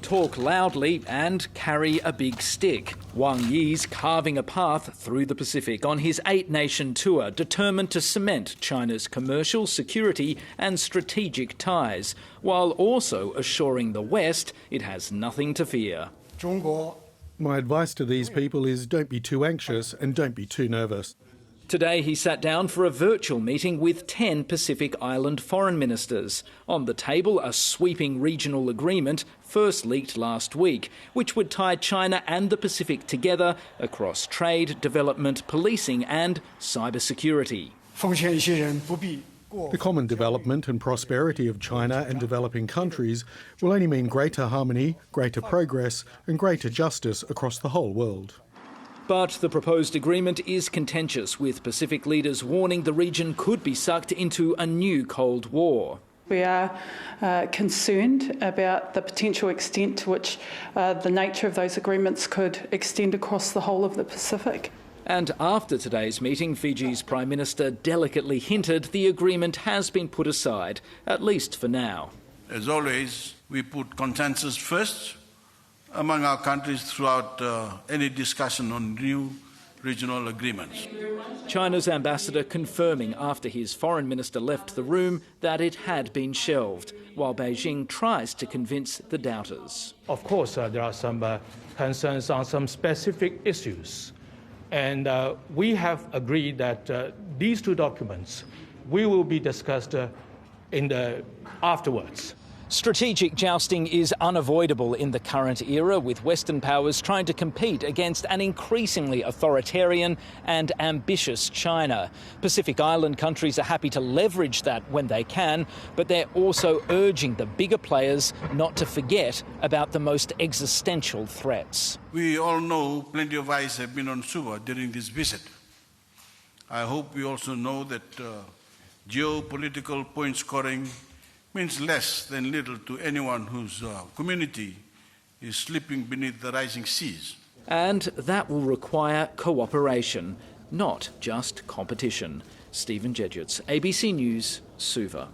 Talk loudly and carry a big stick. Wang Yi's carving a path through the Pacific on his 8-nation tour, determined to cement China's commercial, security and strategic ties, while also assuring the West it has nothing to fear. My advice to these people is don't be too anxious and don't be too nervous. Today he sat down for a virtual meeting with 10 Pacific Island foreign ministers. On the table, a sweeping regional agreement first leaked last week, which would tie China and the Pacific together across trade, development, policing and cybersecurity. The common development and prosperity of China and developing countries will only mean greater harmony, greater progress and greater justice across the whole world. But the proposed agreement is contentious, with Pacific leaders warning the region could be sucked into a new Cold War. We are concerned about the potential extent to which the nature of those agreements could extend across the whole of the Pacific. And after today's meeting, Fiji's Prime Minister delicately hinted the agreement has been put aside, at least for now. As always, we put consensus first among our countries throughout any discussion on new regional agreements. China's ambassador confirming after his foreign minister left the room that it had been shelved, while Beijing tries to convince the doubters. Of course, there are some concerns on some specific issues. And we have agreed that these two documents will be discussed afterwards. Strategic jousting is unavoidable in the current era, with Western powers trying to compete against an increasingly authoritarian and ambitious China. Pacific Island countries are happy to leverage that when they can, but they're also urging the bigger players not to forget about the most existential threats. We all know plenty of eyes have been on Suva during this visit. I hope we also know that geopolitical point scoring means less than little to anyone whose community is slipping beneath the rising seas. And that will require cooperation, not just competition. Stephen Dziedzic, ABC News, Suva.